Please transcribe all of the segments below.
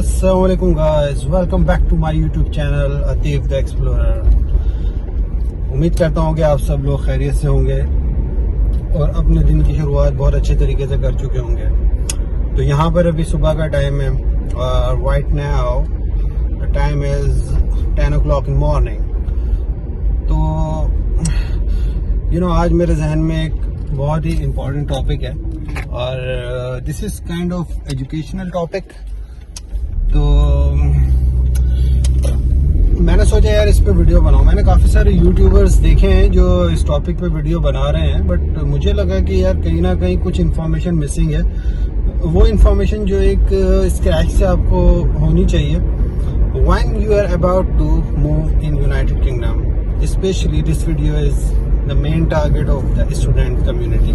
अस्सलामुअलैकुम guys, welcome back to my YouTube channel Atif the explorer. उम्मीद करता हूँ कि आप सब लोग खैरियत से होंगे और अपने दिन की शुरुआत बहुत अच्छे तरीके से कर चुके होंगे। तो यहाँ पर अभी सुबह का टाइम है और right now the time is 10 o'clock in morning. तो आज मेरे जहन में एक बहुत ही इम्पोर्टेंट टॉपिक है और this is kind of educational topic. तो मैंने सोचा यार इस पे वीडियो बनाऊं। मैंने काफ़ी सारे यूट्यूबर्स देखे हैं जो इस टॉपिक पे वीडियो बना रहे हैं, बट मुझे लगा कि यार कहीं ना कहीं कुछ इन्फॉर्मेशन मिसिंग है। वो इन्फॉर्मेशन जो एक स्क्रैच से आपको होनी चाहिए when you are about to move in United Kingdom. Specially this video is the main target of the student community.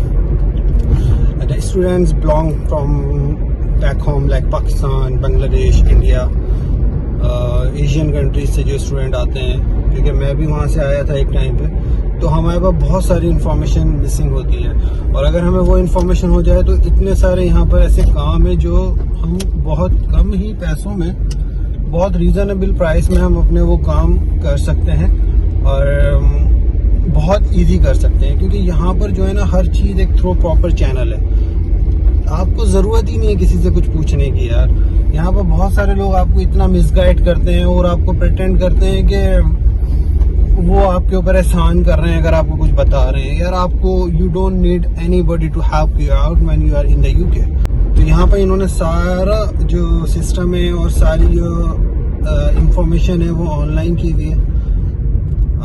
The students belong from back home like Pakistan, Bangladesh, India, Asian countries से जो student आते हैं, क्योंकि मैं भी वहाँ से आया था एक टाइम पे। तो हमारे पास बहुत सारी इन्फॉर्मेशन मिसिंग होती है और अगर हमें वो इन्फॉर्मेशन हो जाए तो इतने सारे यहाँ पर ऐसे काम है जो हम बहुत कम ही पैसों में, बहुत रीजनेबल प्राइस में हम अपने वो काम कर सकते हैं और बहुत इजी कर सकते हैं। क्योंकि यहाँ पर जो है ना, हर चीज़ एक थ्रू प्रॉपर चैनल है। आपको ज़रूरत ही नहीं है किसी से कुछ पूछने की यार। यहाँ पर बहुत सारे लोग आपको इतना मिसगाइड करते हैं और आपको प्रिटेंड करते हैं कि वो आपके ऊपर एहसान कर रहे हैं अगर आपको कुछ बता रहे हैं। यार आपको you don't need anybody to help you out when you are in the UK. तो यहाँ पर इन्होंने सारा जो सिस्टम है और सारी जो इंफॉर्मेशन है वो ऑनलाइन की हुई है।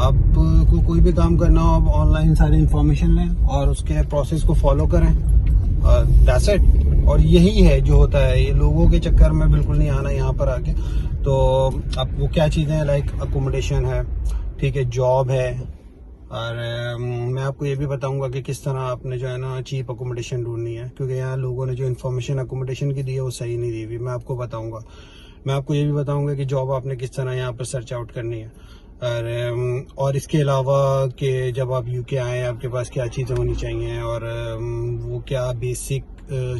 आपको कोई भी काम करना हो आप ऑनलाइन सारी इंफॉर्मेशन लें और उसके प्रोसेस को फॉलो करें। That's it. और यही है जो होता है। ये लोगों के चक्कर में बिल्कुल नहीं आना यहाँ पर आके। तो अब वो क्या चीज़ें हैं, लाइक अकोमोडेशन है, ठीक है, जॉब है, और मैं आपको ये भी बताऊंगा कि किस तरह आपने जो है ना चीप अकोमोडेशन ढूंढनी है। क्योंकि यहाँ लोगों ने जो इन्फॉर्मेशन अकोमोडेशन की दी है वो सही नहीं दी हुई। मैं आपको बताऊंगा। मैं आपको ये भी बताऊंगा कि जॉब आपने किस तरह यहाँ पर सर्च आउट करनी है और इसके अलावा कि जब आप यूके आए आपके पास क्या चीज़ें होनी चाहिए और वो क्या बेसिक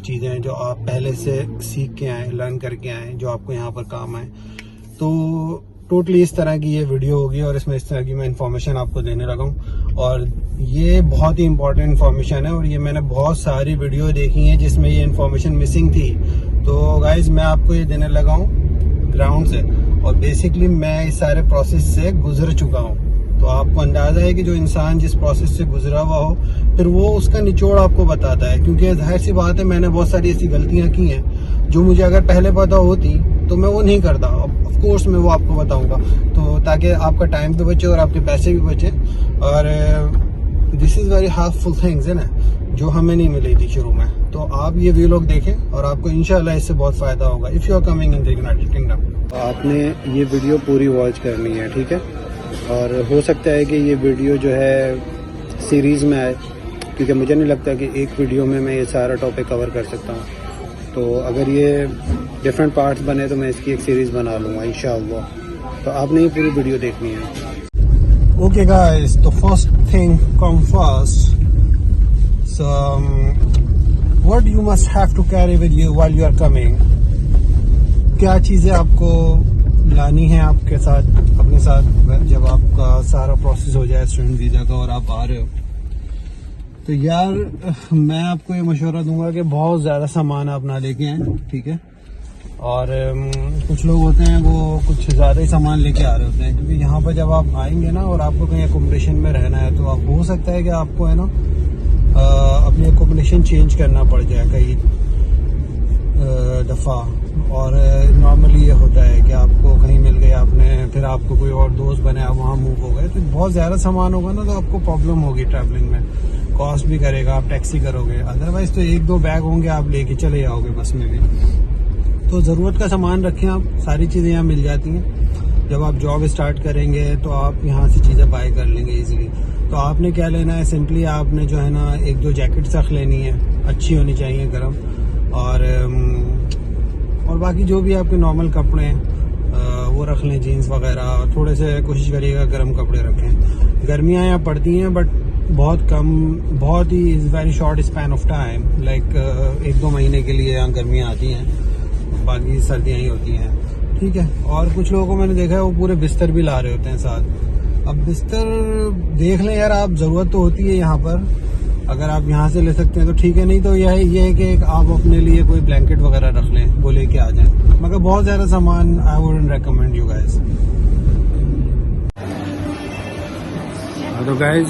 चीज़ें हैं जो आप पहले से सीख के आए, लर्न करके आए, जो आपको यहाँ पर काम आए। तो टोटली इस तरह की ये वीडियो होगी और इसमें इस तरह की मैं इन्फॉर्मेशन आपको देने लगा हूँ और ये बहुत ही इंपॉर्टेंट इन्फॉर्मेशन है और ये मैंने बहुत सारी वीडियो देखी हैं जिसमें ये इन्फॉर्मेशन मिसिंग थी। तो गाइज मैं आपको ये देने लगा हूँ ग्राउंड से और बेसिकली मैं इस सारे प्रोसेस से गुजर चुका हूँ। तो आपको अंदाजा है कि जो इंसान जिस प्रोसेस से गुजरा हुआ हो फिर वो उसका निचोड़ आपको बताता है। क्योंकि जाहिर सी बात है, मैंने बहुत सारी ऐसी गलतियां की हैं जो मुझे अगर पहले पता होती तो मैं वो नहीं करता। ऑफ कोर्स मैं वो आपको बताऊंगा तो ताकि आपका टाइम भी बचे और आपके पैसे भी बचे। और this is very helpful things है ना, जो हमें नहीं मिली थी शुरू में। तो आप ये व्लॉग देखें और आपको इंशाल्लाह इससे बहुत फ़ायदा होगा if you are coming in the United Kingdom. आपने ये वीडियो पूरी वॉच करनी है, ठीक है। और हो सकता है कि ये वीडियो जो है सीरीज़ में आए, क्योंकि मुझे नहीं लगता कि एक वीडियो में मैं ये सारा टॉपिक कवर कर सकता हूँ। तो अगर ये डिफरेंट पार्ट्स बने तो मैं इसकी एक सीरीज़ बना लूँगा इंशाअल्लाह। तो आपने ये पूरी वीडियो देखनी है। ओके गाइस, तो first thing come first, so what you must have to carry with you while you are coming. क्या चीज़ें आपको लानी है आपके साथ, अपने साथ, जब आपका सारा प्रोसेस हो जाए स्टूडेंट वीज़ा का और आप आ रहे हो। तो यार मैं आपको ये मशवरा दूंगा कि बहुत ज़्यादा सामान आप ना लेके आएँ, ठीक है। और कुछ लोग होते हैं वो कुछ ज़्यादा ही सामान लेके आ रहे होते हैं, क्योंकि यहाँ पर जब आप आएंगे ना और आपको कहीं अकोमोडेशन में रहना है तो आप हो सकता है कि आपको है ना अपनी अकोमोडेशन चेंज करना पड़ जाए कई दफ़ा। और नॉर्मली ये होता है कि आपको कहीं मिल गए आपने, फिर आपको कोई और दोस्त बने, आप वहाँ मूव हो गए, तो बहुत ज़्यादा सामान होगा ना तो आपको प्रॉब्लम होगी ट्रैवलिंग में। कॉस्ट भी करेगा, आप टैक्सी करोगे। अदरवाइज़ तो 1-2 बैग होंगे, आप लेके चले जाओगे बस में भी। तो ज़रूरत का सामान रखें आप, सारी चीज़ें यहाँ मिल जाती हैं। जब आप जॉब स्टार्ट करेंगे तो आप यहाँ से चीज़ें बाय कर लेंगे ईजिली। तो आपने क्या लेना है, सिंपली आपने जो है ना 1-2 जैकेट्स रख लेनी है, अच्छी होनी चाहिए गर्म। और बाकी जो भी आपके नॉर्मल कपड़े हैं वो रख लें, जीन्स वगैरह। थोड़े से कोशिश करिएगा गर्म कपड़े रखें। गर्मियाँ यहाँ पड़ती हैं बट बहुत कम, बहुत ही very short span of time, like 1-2 महीने के लिए यहाँ गर्मियाँ आती हैं। बाकी सर्दियाँ ही होती हैं, ठीक है। और कुछ लोगों को मैंने देखा है वो पूरे बिस्तर भी ला रहे होते हैं साथ। अब बिस्तर देख लें यार, आप ज़रूरत तो होती है यहाँ पर, अगर आप यहाँ से ले सकते हैं तो ठीक है, नहीं तो ये है कि आप अपने लिए कोई ब्लैंकेट वगैरह रख लें, वो लेके आ जाएं। मगर बहुत ज़्यादा सामान I wouldn't recommend you guys. तो guys,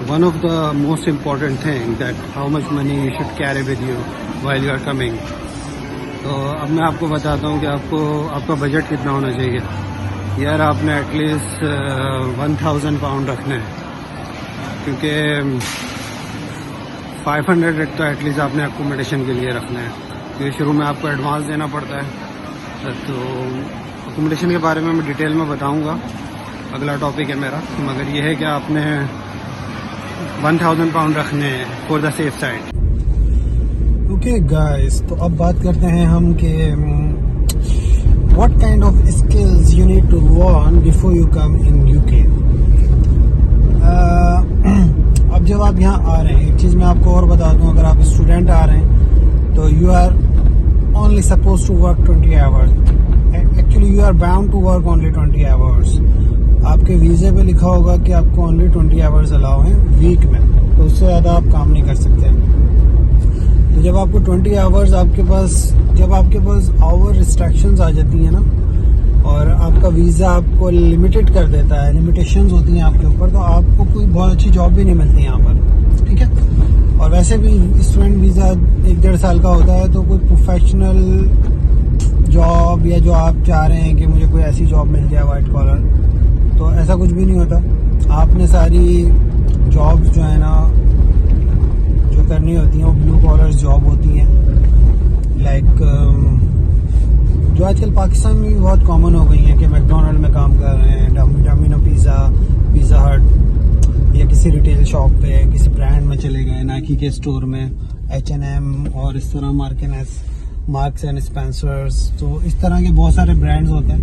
one of the most important thing that how much money you should carry with you while you are coming। तो अब मैं आपको बताता हूँ कि आपका बजट कितना होना चाहिए। यार आपने एटलीस्ट 1000 पाउंड रखना है, क्योंकि 500 तो एटलीस्ट आपने अकोमोडेशन के लिए रखना है, क्योंकि शुरू में आपको एडवांस देना पड़ता है। तो अकोमोडेशन के बारे में मैं डिटेल में बताऊँगा, अगला टॉपिक है मेरा। मगर ये है कि आपने 1000 पाउंड रखने हैं for the safe side. Okay guys, तो अब बात करते हैं हम कि what kind of skills you need to learn before you come in UK. अब जब आप यहाँ आ रहे हैं, एक चीज़ मैं आपको और बता दूँ, अगर आप स्टूडेंट आ रहे हैं तो you are only suppose to work 20 hours. Actually you are bound to work only 20 hours. आपके वीज़े पे लिखा होगा कि आपको ओनली 20 आवर्स अलाउ हैं वीक में, तो उससे ज़्यादा आप काम नहीं कर सकते। तो जब आपको 20 आवर्स जब आपके पास आवर रिस्ट्रिक्शंस आ जाती हैं ना, और आपका वीज़ा आपको लिमिटेड कर देता है, लिमिटेशंस होती हैं आपके ऊपर, तो आपको कोई बहुत अच्छी जॉब भी नहीं मिलती यहाँ पर, ठीक है। और वैसे भी स्टूडेंट वीज़ा 1-1.5 साल का होता है, तो कोई प्रोफेशनल जॉब या जो आप चाह रहे हैं कि मुझे कोई ऐसी जॉब मिल जाए वाइट कॉलर, तो ऐसा कुछ भी नहीं होता। आपने सारी जॉब्स जो है ना जो करनी होती हैं वो ब्लू कॉलर जॉब होती हैं, लाइक जो आजकल पाकिस्तान में भी बहुत कॉमन हो गई हैं कि मैकडोनल्ड में काम कर रहे हैं, डोमिनो पिज़्ज़ा हट, या किसी रिटेल शॉप पे किसी ब्रांड में चले गए, नाइकी के स्टोर में, H&M और इस तरह मार्क्स एंड स्पेंसर्स। तो इस तरह के बहुत सारे ब्रांड्स होते हैं।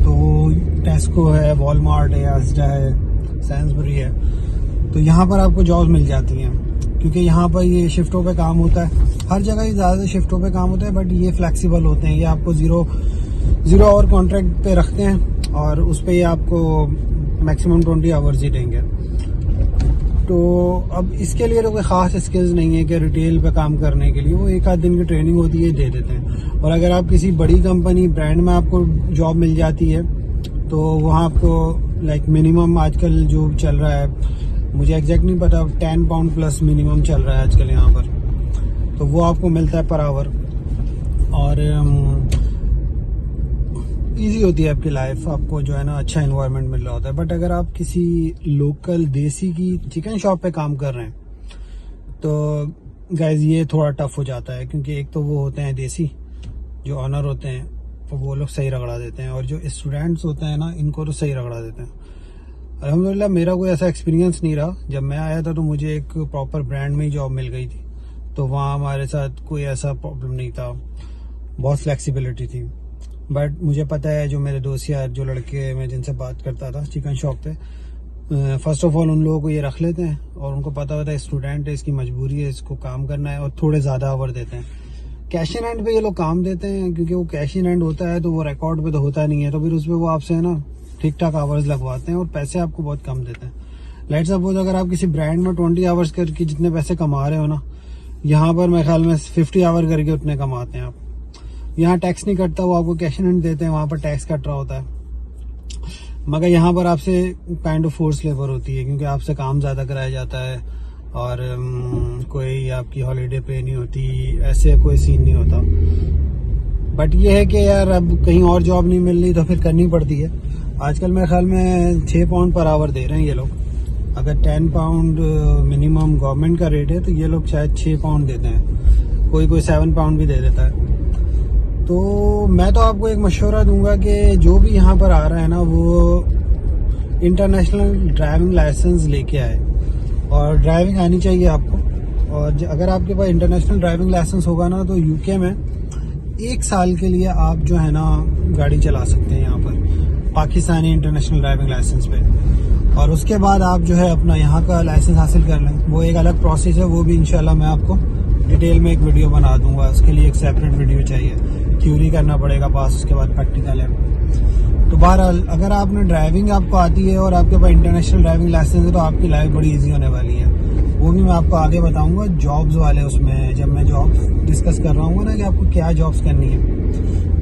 तो टेस्को है, वॉलमार्ट है, आस्टा है, सैन्सबरी है। तो यहाँ पर आपको जॉब्स मिल जाती हैं, क्योंकि यहाँ पर ये शिफ्टों पे काम होता है। हर जगह ही ज़्यादा शिफ्टों पे काम होता है, बट ये फ्लेक्सिबल होते हैं। ये आपको ज़ीरो आवर कॉन्ट्रैक्ट पे रखते हैं और उस पर ये आपको मैक्सिमम 20 आवर्स ही देंगे। तो अब इसके लिए तो कोई ख़ास स्किल्स नहीं है कि रिटेल पे काम करने के लिए, वो 1-8 दिन की ट्रेनिंग होती है, दे देते हैं। और अगर आप किसी बड़ी कंपनी ब्रांड में आपको जॉब मिल जाती है, तो वहाँ आपको लाइक मिनिमम आजकल जो चल रहा है, मुझे एग्जैक्ट नहीं पता, 10 पाउंड प्लस मिनिमम चल रहा है आजकल यहाँ पर, तो वो आपको मिलता है पर आवर। और इजी होती है आपकी लाइफ, आपको जो है ना अच्छा एनवायरनमेंट मिल रहा होता है। बट अगर आप किसी लोकल देसी की चिकन शॉप पे काम कर रहे हैं, तो गाइज ये थोड़ा टफ हो जाता है, क्योंकि एक तो वो होते हैं देसी जो ऑनर होते हैं, तो वो लोग सही रगड़ा देते हैं, और जो स्टूडेंट्स होते हैं ना, इनको तो सही रगड़ा देते हैं। अल्हम्दुलिल्लाह मेरा कोई ऐसा एक्सपीरियंस नहीं रहा। जब मैं आया था तो मुझे एक प्रॉपर ब्रांड में ही जॉब मिल गई थी, तो वहाँ हमारे साथ कोई ऐसा प्रॉब्लम नहीं था, बहुत फ्लेक्सिबिलिटी थी। बट मुझे पता है जो मेरे दोस्त यार, जो लड़के मैं जिनसे बात करता था चिकन शॉप पे, फर्स्ट ऑफ ऑल उन लोगों को ये रख लेते हैं, और उनको पता होता है स्टूडेंट है, इसकी मजबूरी है, इसको काम करना है, और थोड़े ज़्यादा आवर देते हैं। कैश इन हैंड पे ये लोग काम देते हैं, क्योंकि वो कैश इन हैंड होता है, तो वो रिकॉर्ड पे तो होता नहीं है, तो फिर उस पर वो आपसे है ना ठीक ठाक आवर्स लगवाते हैं, और पैसे आपको बहुत कम देते हैं। लेट्स सपोज अगर आप किसी ब्रांड में 20 आवर्स करके जितने पैसे कमा रहे हो ना, यहाँ पर मेरे ख्याल में 50 आवर करके उतने कमाते हैं आप। यहाँ टैक्स नहीं कटता, वो आपको कैश इन हैंड देते हैं, वहाँ पर टैक्स कट रहा होता है। मगर यहाँ पर आपसे काइंड ऑफ फोर्स लेबर होती है, क्योंकि आपसे काम ज़्यादा कराया जाता है, और कोई आपकी हॉलीडे पे नहीं होती, ऐसे कोई सीन नहीं होता। बट ये है कि यार अब कहीं और जॉब नहीं मिल रही तो फिर करनी पड़ती है। आजकल मेरे ख्याल में 6 पाउंड पर आवर दे रहे हैं ये लोग। अगर 10 पाउंड मिनिमम गवर्नमेंट का रेट है, तो ये लोग शायद 6 पाउंड देते हैं, कोई 7 पाउंड भी दे देता है। तो मैं तो आपको एक मशवरा दूंगा कि जो भी यहाँ पर आ रहा है ना, वो इंटरनेशनल ड्राइविंग लाइसेंस लेके आए, और ड्राइविंग आनी चाहिए आपको। और अगर आपके पास इंटरनेशनल ड्राइविंग लाइसेंस होगा ना, तो यूके में 1 साल के लिए आप जो है ना गाड़ी चला सकते हैं यहाँ पर, पाकिस्तानी इंटरनेशनल ड्राइविंग लाइसेंस पे। और उसके बाद आप जो है अपना यहाँ का लाइसेंस हासिल कर लें, वो एक अलग प्रोसेस है, वो भी इंशाल्लाह मैं आपको डिटेल में एक वीडियो बना दूंगा, उसके लिए एक सेपरेट वीडियो चाहिए। थ्योरी करना पड़ेगा पास, उसके बाद प्रैक्टिकल है। तो बहरहाल अगर आपने ड्राइविंग आपको आती है और आपके पास इंटरनेशनल ड्राइविंग लाइसेंस है तो आपकी लाइफ बड़ी ईजी होने वाली है। वो भी मैं आपको आगे बताऊंगा जॉब्स वाले उसमें, जब मैं जॉब डिस्कस कर रहा हूँ ना कि आपको क्या जॉब्स करनी है,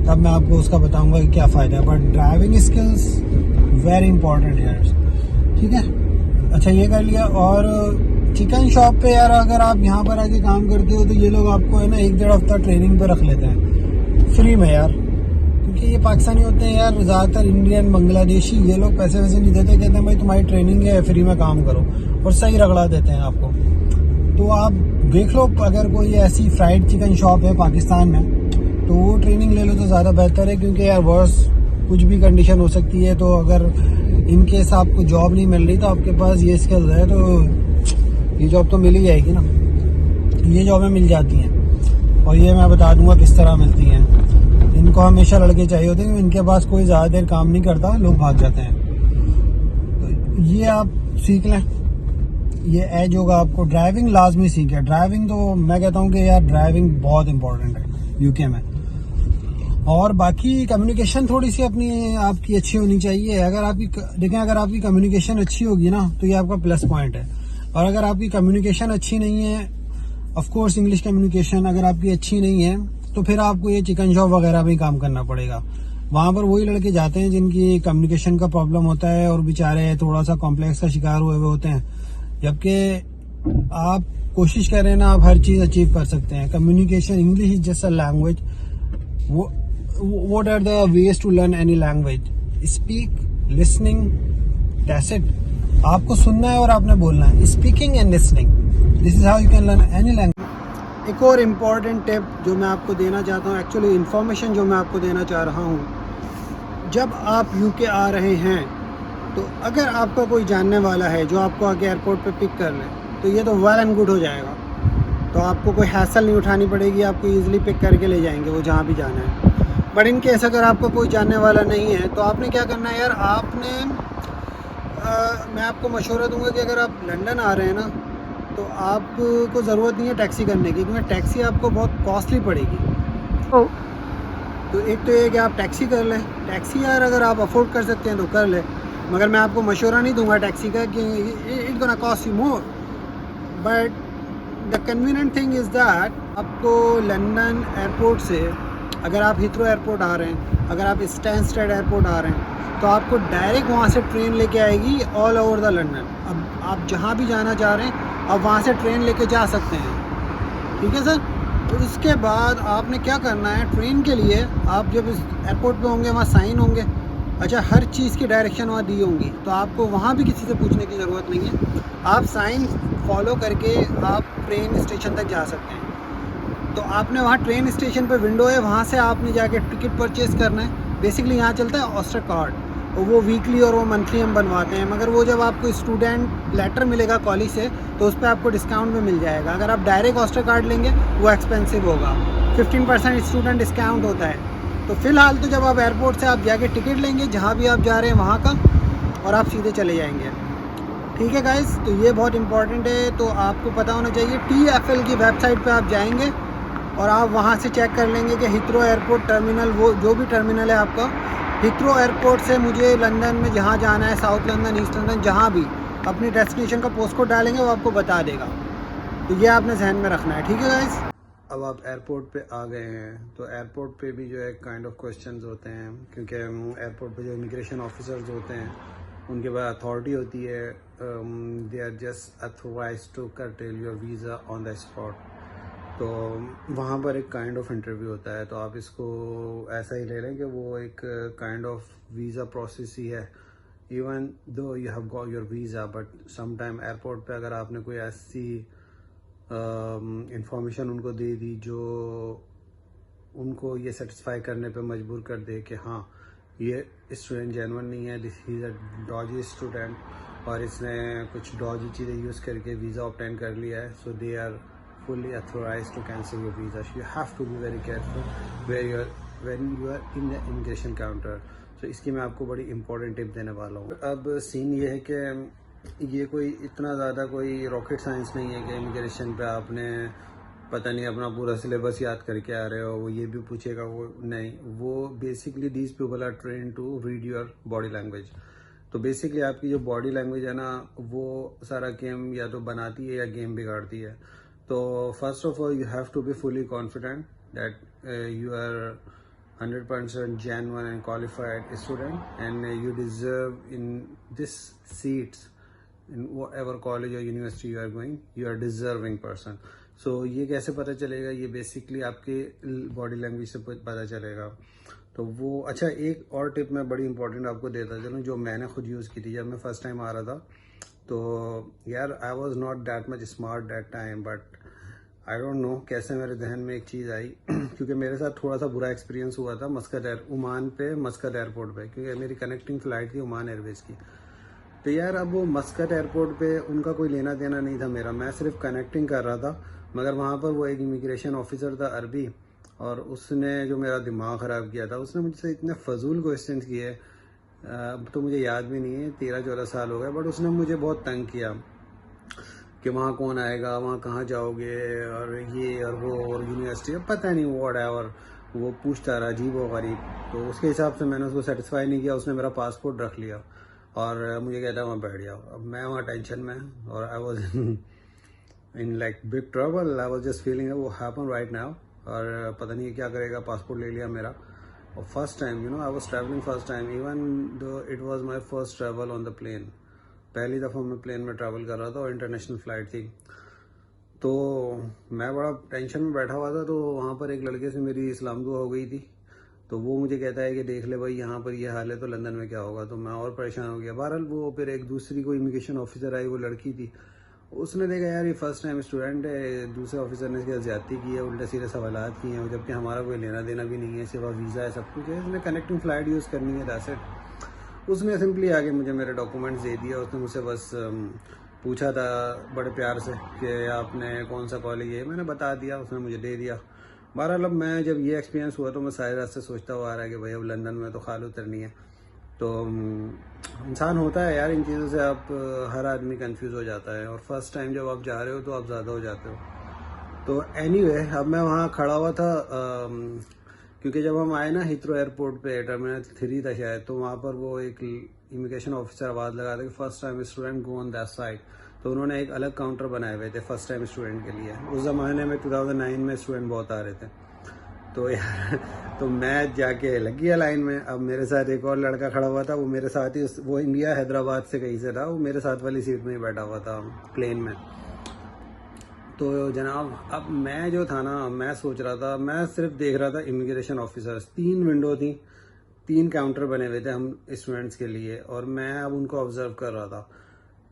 तब मैं आपको उसका बताऊंगा कि क्या फ़ायदा है। But driving skills very important यार, ठीक है। अच्छा ये कर लिया। और चिकन शॉप पे यार अगर आप यहाँ पर आके काम करते हो तो ये लोग आपको है ना 1-1.5 हफ्ता ट्रेनिंग पे रख लेते हैं फ्री में यार, क्योंकि ये पाकिस्तानी होते हैं यार ज़्यादातर, इंडियन बांग्लादेशी, ये लोग पैसे वैसे नहीं देते, कहते हैं भाई तुम्हारी ट्रेनिंग है फ्री में काम करो, और सही रगड़ा देते हैं आपको। तो आप देख लो अगर कोई ऐसी फ्राइड चिकन शॉप है पाकिस्तान में तो वो ट्रेनिंग ले लो तो ज़्यादा बेहतर है, क्योंकि यार वर्स कुछ भी कंडीशन हो सकती है। तो अगर इन केस आपको जॉब नहीं मिल रही तो आपके पास ये स्किल्स है तो ये जॉब तो मिल ही जाएगी ना। ये जॉबें मिल जाती हैं और ये मैं बता दूंगा किस तरह मिलती हैं। इनको हमेशा लड़के चाहिए होते हैं, इनके पास कोई ज़्यादा देर काम नहीं करता, लोग भाग जाते हैं। तो ये आप सीख लें, ये एज होगा आपको। ड्राइविंग लाजमी सीखें, ड्राइविंग तो मैं कहता हूँ कि यार ड्राइविंग बहुत इंपॉर्टेंट है यूके में। और बाकी कम्युनिकेशन थोड़ी सी अपनी आपकी अच्छी होनी चाहिए। अगर आपकी देखें, अगर आपकी कम्युनिकेशन अच्छी होगी ना तो ये आपका प्लस पॉइंट है। और अगर आपकी कम्युनिकेशन अच्छी नहीं है, ऑफ कोर्स इंग्लिश कम्युनिकेशन अगर आपकी अच्छी नहीं है तो फिर आपको ये चिकन शॉप वगैरह में काम करना पड़ेगा। वहाँ पर वही लड़के जाते हैं जिनकी कम्युनिकेशन का प्रॉब्लम होता है और बेचारे थोड़ा सा कॉम्प्लेक्स का शिकार हुए हुए होते हैं, जबकि आप कोशिश कर रहे हैं ना, आप हर चीज़ अचीव कर सकते हैं। Communication, English is just a language. What are the ways to learn any language? Speak, listening, that's it. आपको सुनना है और आपने बोलना है। Speaking and listening. This is how you can learn any language. एक और इम्पॉर्टेंट टिप जो मैं आपको देना चाहता हूँ, एक्चुअली इन्फॉर्मेशन जो मैं आपको देना चाह रहा हूँ, जब आप यूके आ रहे हैं तो अगर आपका कोई जानने वाला है जो आपको आके एयरपोर्ट पे पिक कर ले तो ये तो वेल एंड गुड हो जाएगा। तो आपको कोई हैसल नहीं उठानी पड़ेगी, आपको ईजिली पिक करके ले जाएंगे वो जहाँ भी जाना है। बट इन केस अगर आपको कोई जानने वाला नहीं है तो आपने क्या करना है यार, आपने मैं आपको मशवरा दूंगा कि अगर आप लंदन आ रहे हैं ना तो आपको ज़रूरत नहीं है टैक्सी करने की, क्योंकि टैक्सी आपको बहुत कॉस्टली पड़ेगी। तो एक तो ये कि आप टैक्सी कर लें। टैक्सी यार अगर आप अफोर्ड कर सकते हैं तो कर लें, मगर मैं आपको मशवरा नहीं दूंगा टैक्सी का कि it gonna cost you more. But the convenient thing is that आपको लंदन एयरपोर्ट से, अगर आप हिथ्रो एयरपोर्ट आ रहे हैं, अगर आप स्टैनस्टेड एयरपोर्ट आ रहे हैं तो आपको डायरेक्ट वहाँ से ट्रेन लेके आएगी ऑल ओवर द लंदन। अब आप जहाँ भी जाना चाह रहे हैं आप वहाँ से ट्रेन लेके जा सकते हैं, ठीक है सर। तो इसके बाद आपने क्या करना है, ट्रेन के लिए आप जब इस एयरपोर्ट पे होंगे वहाँ साइन होंगे, अच्छा हर चीज़ की डायरेक्शन वहाँ दी होंगी, तो आपको वहाँ भी किसी से पूछने की ज़रूरत नहीं है। आप साइन फॉलो करके आप ट्रेन स्टेशन तक जा सकते हैं। तो आपने वहाँ ट्रेन स्टेशन पे विंडो है, वहाँ से आपने जाके टिकट परचेज़ करना है। बेसिकली यहाँ चलता है ऑस्टर कार्ड, और वो वीकली और वो मंथली हम बनवाते हैं, मगर वो जब आपको स्टूडेंट लेटर मिलेगा कॉलेज से तो उस पर आपको डिस्काउंट में मिल जाएगा। अगर आप डायरेक्ट ऑस्टर कार्ड लेंगे वो एक्सपेंसिव होगा, 15% स्टूडेंट डिस्काउंट होता है। तो फिलहाल तो जब आप एयरपोर्ट से आप जाके टिकट लेंगे जहाँ भी आप जा रहे हैं वहाँ का, और आप सीधे चले जाएंगे, ठीक है गाइस। तो ये बहुत इंपॉर्टेंट है, तो आपको पता होना चाहिए। TFL की वेबसाइट पे आप जाएंगे और आप वहाँ से चेक कर लेंगे कि हिथ्रो एयरपोर्ट टर्मिनल, वो जो भी टर्मिनल है आपका, हिथ्रो एयरपोर्ट से मुझे लंदन में जहाँ जाना है, साउथ लंदन, ईस्ट लंदन, जहाँ भी अपनी डेस्टिनेशन का पोस्ट कोड डालेंगे वो आपको बता देगा। तो ये आपने जहन में रखना है, ठीक है गाइस। अब आप एयरपोर्ट पे आ गए हैं तो एयरपोर्ट पे भी जो है काइंड ऑफ क्वेश्चंस होते हैं, क्योंकि एयरपोर्ट पे जो इमिग्रेशन ऑफिसर्स होते हैं उनके पास अथॉरिटी होती है, they are just authorise to curtail your visa on the spot. तो वहाँ पर एक काइंड ऑफ इंटरव्यू होता है, तो आप इसको ऐसा ही ले लें कि वो एक काइंड ऑफ वीज़ा प्रोसेस ही है, even though you have got your visa. But some time airport पे अगर आपने कोई ऐसी इंफॉर्मेशन उनको दे दी जो उनको ये सेटिस्फाई करने पे मजबूर कर दे कि हाँ ये स्टूडेंट जेन्युइन नहीं है, this is a Doge student और इसने कुछ डॉजी चीज़ें यूज़ करके वीज़ा ऑब्टेन कर लिया है, so they are fully authorized to cancel your visa. So you have to be very careful when you are in the immigration counter. So इसकी मैं आपको बड़ी important टिप देने वाला हूँ। अब सीन ये है कि ये कोई इतना ज़्यादा कोई रॉकेट साइंस नहीं है कि इमिग्रेशन पे आपने पता नहीं अपना पूरा सिलेबस याद करके आ रहे हो, वो ये भी पूछेगा, वो नहीं, वो basically these people are train to read your body language. तो बेसिकली आपकी जो बॉडी लैंग्वेज है ना, वो सारा गेम या तो बनाती है या गेम बिगाड़ती है। तो first of all you have to be fully confident that you are 100% genuine and qualified student and you deserve in this seats in whatever college or university you are going, you are deserving person. So ये कैसे पता चलेगा? ये basically आपके body language से पता चलेगा। तो वो अच्छा, एक और टिप मैं बड़ी इंपॉर्टेंट आपको देता चलूँ, जो मैंने खुद यूज़ की थी जब मैं फर्स्ट टाइम आ रहा था। तो यार I was not that much smart that time, but I don't know कैसे मेरे जहन में एक चीज़ आई क्योंकि मेरे साथ थोड़ा सा बुरा एक्सपीरियंस हुआ था ओमान पे, मस्कत एयरपोर्ट पे, क्योंकि मेरी कनेक्टिंग फ़्लाइट थी ओमान एयरवेज़ की। तो यार अब वो मस्कत एयरपोर्ट पे उनका कोई लेना देना नहीं था मेरा, मैं सिर्फ कनेक्टिंग कर रहा था। मगर वहाँ पर वो एक इमिग्रेशन ऑफिसर था अरबी, और उसने जो मेरा दिमाग ख़राब किया था, उसने मुझसे इतने फजूल क्वेश्चन किए, तो मुझे याद भी नहीं है, 13-14 साल हो गए, बट उसने मुझे बहुत तंग किया कि वहाँ कौन आएगा, वहाँ कहाँ जाओगे, और ये और वो और यूनिवर्सिटी, पता नहीं वो और वो पूछता रहा अजीब व गरीब। तो उसके हिसाब से मैंने उसको सेटिस्फाई नहीं किया, उसने मेरा पासपोर्ट रख लिया और मुझे कहता है वहाँ बैठ जाओ। अब मैं वहाँ टेंशन में, और I was in like big trouble, I was just feeling वो हैपन राइट नाउ, और पता नहीं क्या करेगा, पासपोर्ट ले लिया मेरा। और first time, you know, I was travelling first time, even though it was my first travel on the plane. पहली दफ़ा मैं प्लेन में ट्रैवल कर रहा था और इंटरनेशनल फ़्लाइट थी। तो मैं बड़ा टेंशन में बैठा हुआ था, तो वहाँ पर एक लड़के से मेरी इस्लाम दुआ हो गई थी। तो वो मुझे कहता है कि देख ले भाई, यहाँ पर ये हाल है तो लंदन में क्या होगा। तो मैं और परेशान हो गया। बहरहाल वो फिर एक दूसरी कोई इमिग्रेशन ऑफिसर आई, वो लड़की थी, उसने देखा यार ये फर्स्ट टाइम स्टूडेंट है, दूसरे ऑफिसर ने इसके ज्यादती की है, उल्टे सीधे सवालात किए हैं, जबकि हमारा कोई लेना देना भी नहीं है, सिर्फ वीज़ा है, सब कुछ है, इसने कनेक्टिंग फ़्लाइट यूज़ करनी है, दैट्स इट। उसने सिंपली आके मुझे मेरे डॉक्यूमेंट्स दे दिया। उसने मुझसे बस पूछा था बड़े प्यार से कि आपने कौन सा कॉलेज है, मैंने बता दिया, उसने मुझे दे दिया। बहरहाल अब मैं जब ये एक्सपीरियंस हुआ तो मैं सारे रास्ते सोचता हुआ आ रहा है कि भाई अब लंदन में तो खाल उतरनी है। तो इंसान होता है यार, इन चीज़ों से आप हर आदमी कंफ्यूज हो जाता है, और फर्स्ट टाइम जब आप जा रहे हो तो आप ज़्यादा हो जाते हो। तो एनीवे अब मैं वहाँ खड़ा हुआ था, क्योंकि जब हम आए ना हिथ्रो एयरपोर्ट पे, टर्मिनल 3 था शायद, तो वहाँ पर वो एक इमिग्रेशन ऑफिसर आवाज़ लगा था कि first time student go on that side. तो उन्होंने एक अलग काउंटर बनाए हुए थे फर्स्ट टाइम स्टूडेंट के लिए। उस ज़माने में 2009 में स्टूडेंट बहुत आ रहे थे। तो यार तो मैं जाके लग गया लाइन में। अब मेरे साथ एक और लड़का खड़ा हुआ था, वो मेरे साथ ही, वो इंडिया हैदराबाद से कहीं से था, वो मेरे साथ वाली सीट में ही बैठा हुआ था प्लेन में। तो जनाब अब मैं जो था ना, मैं सोच रहा था, मैं सिर्फ देख रहा था इमिग्रेशन ऑफिसर्स, 3 विंडो थी, 3 काउंटर बने हुए थे हम स्टूडेंट्स के लिए, और मैं अब उनको ऑब्जर्व कर रहा था।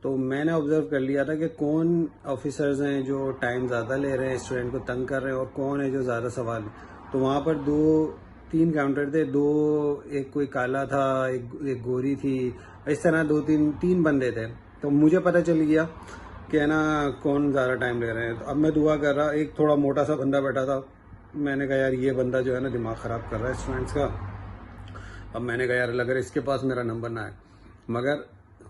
तो मैंने ऑब्जर्व कर लिया था कि कौन ऑफिसर्स हैं जो टाइम ज़्यादा ले रहे हैं, स्टूडेंट को तंग कर रहे हैं, और कौन है जो ज़्यादा सवाल। तो वहाँ पर 2-3 काउंटर थे, एक कोई काला था, एक गोरी थी, इस तरह 2-3 बंदे थे। तो मुझे पता चल गया कि है ना कौन ज़्यादा टाइम ले रहे हैं। तो अब मैं दुआ कर रहा, एक थोड़ा मोटा सा बंदा बैठा था, मैंने कहा यार ये बंदा जो है ना दिमाग ख़राब कर रहा है स्टूडेंट्स का। अब मैंने कहा यार अगर इसके पास मेरा नंबर ना है, मगर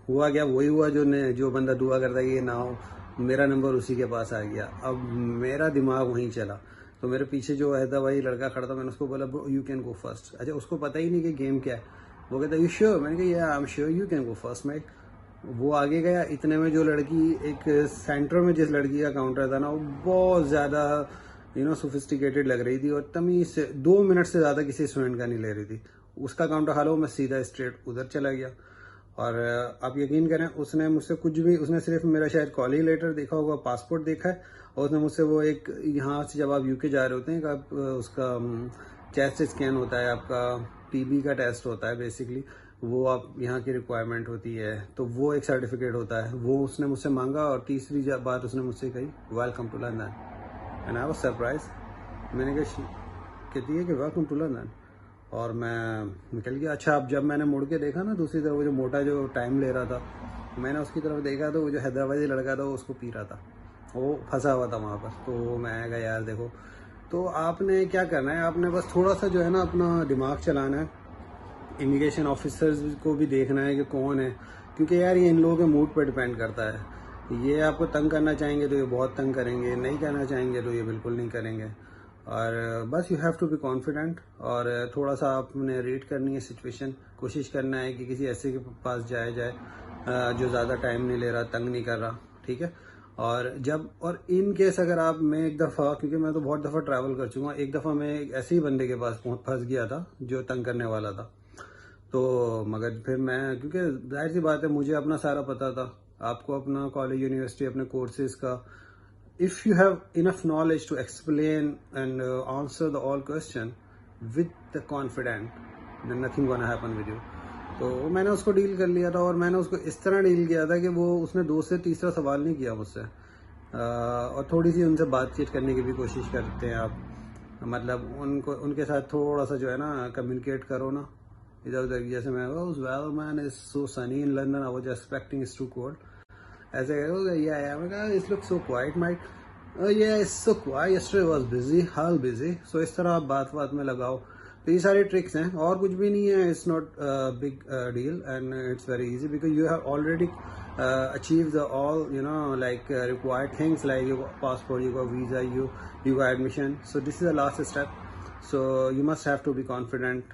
हुआ क्या, वही हुआ जो बंदा दुआ करता है ये ना हो, मेरा नंबर उसी के पास आ गया। अब मेरा दिमाग वहीं चला। तो मेरे पीछे जो है था वही लड़का खड़ा था, मैंने उसको बोला bro you can go first. अच्छा उसको पता ही नहीं कि गेम क्या है, वो कहता यू श्योर, मैंने कहा या I am sure you can go first mate. वो आगे गया, इतने में जो लड़की एक सेंटर में जिस लड़की का काउंटर था ना, वो बहुत ज़्यादा सोफिस्टिकेटेड लग रही थी, और तमीज से 2 मिनट से ज़्यादा किसी स्टूडेंट का नहीं ले रही थी। उसका काउंटर खालो, मैं सीधा स्ट्रेट उधर चला गया। और आप यकीन करें, उसने मुझसे कुछ भी, उसने सिर्फ मेरा शायद कॉलेज लेटर देखा होगा, पासपोर्ट देखा है, और उसने मुझसे वो एक, यहाँ से जब आप यूके जा रहे होते हैं, आप उसका चेस्ट स्कैन होता है, आपका टीबी का टेस्ट होता है बेसिकली, वो आप यहाँ की रिक्वायरमेंट होती है, तो वो एक सर्टिफिकेट होता है, वो उसने मुझसे मांगा। और तीसरी बात उसने मुझसे कही welcome to London, and I was surprise. मैंने कहा, कहती है कि वेलकम टू लंदन, और मैं निकल गया। अच्छा अब जब मैंने मुड़ के देखा ना दूसरी तरफ, वो जो मोटा जो टाइम ले रहा था, मैंने उसकी तरफ देखा तो वो जो हैदराबादी लड़का था वो उसको पी रहा था, वो फंसा हुआ था वहाँ पर। तो मैं कहा यार देखो, तो आपने क्या करना है, आपने बस थोड़ा सा जो है ना अपना दिमाग चलाना है, इमिग्रेशन ऑफिसर्स को भी देखना है कि कौन है, क्योंकि यार ये इन लोगों के मूड पर डिपेंड करता है। ये आपको तंग करना चाहेंगे तो ये बहुत तंग करेंगे, नहीं करना चाहेंगे तो ये बिल्कुल नहीं करेंगे। और बस you have to be confident, और थोड़ा सा आपने रीड करनी है सिचुएशन, कोशिश करना है कि किसी ऐसे के पास जाया जाए जो ज़्यादा टाइम नहीं ले रहा, तंग नहीं कर रहा, ठीक है। और इन केस अगर आप, मैं एक दफ़ा, क्योंकि मैं तो बहुत दफ़ा ट्रैवल कर चुका हूँ, एक दफ़ा मैं एक ऐसे ही बंदे के पास फंस गया था जो तंग करने वाला था। तो मगर फिर मैं, क्योंकि जाहिर सी बात है मुझे अपना सारा पता था, आपको अपना कॉलेज यूनिवर्सिटी अपने कोर्सेज का, if you have enough knowledge to explain and answer the all question with the confident, then nothing gonna happen with you. तो मैंने उसको डील कर लिया था, और मैंने उसको इस तरह डील किया था कि वो, उसने 2 से तीसरा सवाल नहीं किया मुझसे। और थोड़ी सी उनसे बातचीत करने की भी कोशिश करते हैं आप, मतलब उनको, उनके साथ थोड़ा सा जो है ना कम्युनिकेट करो ना, इधर उधर। जैसे मैं, well man is so sunny in London, I was expecting it's too cold, ऐसे कहो, या मैं कहा it's look so quite might, या it's so quite, yesterday was busy, hall busy. So इस तरह आप बात में लगाओ। तो ये सारी ट्रिक्स हैं, और कुछ भी नहीं है। It's not big deal and it's very easy because you have already achieve the all, you know, like required things like your passport, you got visa, you got admission. So this is the last step, so you must have to be confident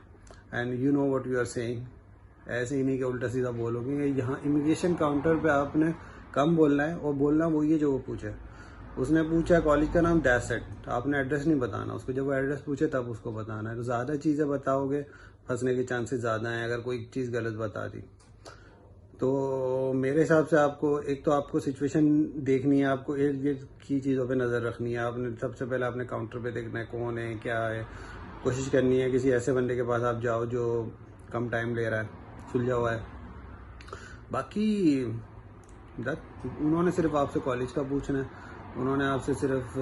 and you know what you are saying. ऐसे ही नहीं कि उल्टा सीधा बोलोगे। यहाँ immigration counter पे आपने कम बोलना है, और बोलना वही है जो वो पूछे। उसने पूछा कॉलेज का नाम, दैट्स इट। आपने एड्रेस नहीं बताना उसको, जब वो एड्रेस पूछे तब उसको बताना है। तो ज़्यादा चीज़ें बताओगे फंसने के चांसेस ज़्यादा हैं अगर कोई चीज़ गलत बता दी। तो मेरे हिसाब से आपको, एक तो आपको सिचुएशन देखनी है, आपको इर्द गिर्द की चीज़ों पे नज़र रखनी है। आपने सबसे पहले आपने काउंटर पे देखना है कौन है, क्या है। कोशिश करनी है किसी ऐसे बंदे के पास आप जाओ जो कम टाइम ले रहा है, सुलझा हुआ है। बाकी उन्होंने सिर्फ आपसे कॉलेज का पूछना है, उन्होंने आपसे सिर्फ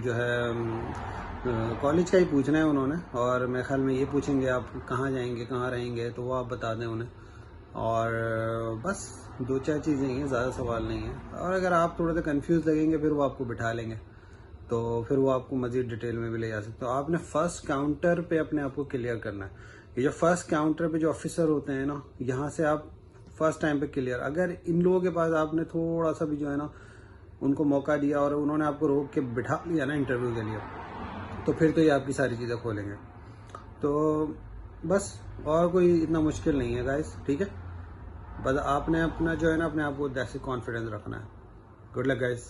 जो है कॉलेज का ही पूछना है उन्होंने। और मेरे ख्याल में ये पूछेंगे आप कहाँ जाएंगे, कहाँ रहेंगे, तो वो आप बता दें उन्हें। और बस 2-4 चीज़ें ही हैं, ज़्यादा सवाल नहीं है। और अगर आप थोड़ा सा कंफ्यूज लगेंगे फिर वो आपको बिठा लेंगे, तो फिर वो आपको मज़ीद डिटेल में भी ले जा सकते हो। आपने फर्स्ट काउंटर पे अपने आप को क्लियर करना है। ये जो फर्स्ट काउंटर पे जो ऑफिसर होते हैं ना, यहाँ से आप फर्स्ट टाइम पे क्लियर। अगर इन लोगों के पास आपने थोड़ा सा भी जो है ना उनको मौका दिया और उन्होंने आपको रोक के बिठा लिया ना इंटरव्यू के लिए, तो फिर तो ये आपकी सारी चीज़ें खोलेंगे। तो बस और कोई इतना मुश्किल नहीं है गाइस, ठीक है। बस आपने अपना जो है ना अपने आप को जैसे कॉन्फिडेंस रखना है। Good luck guys.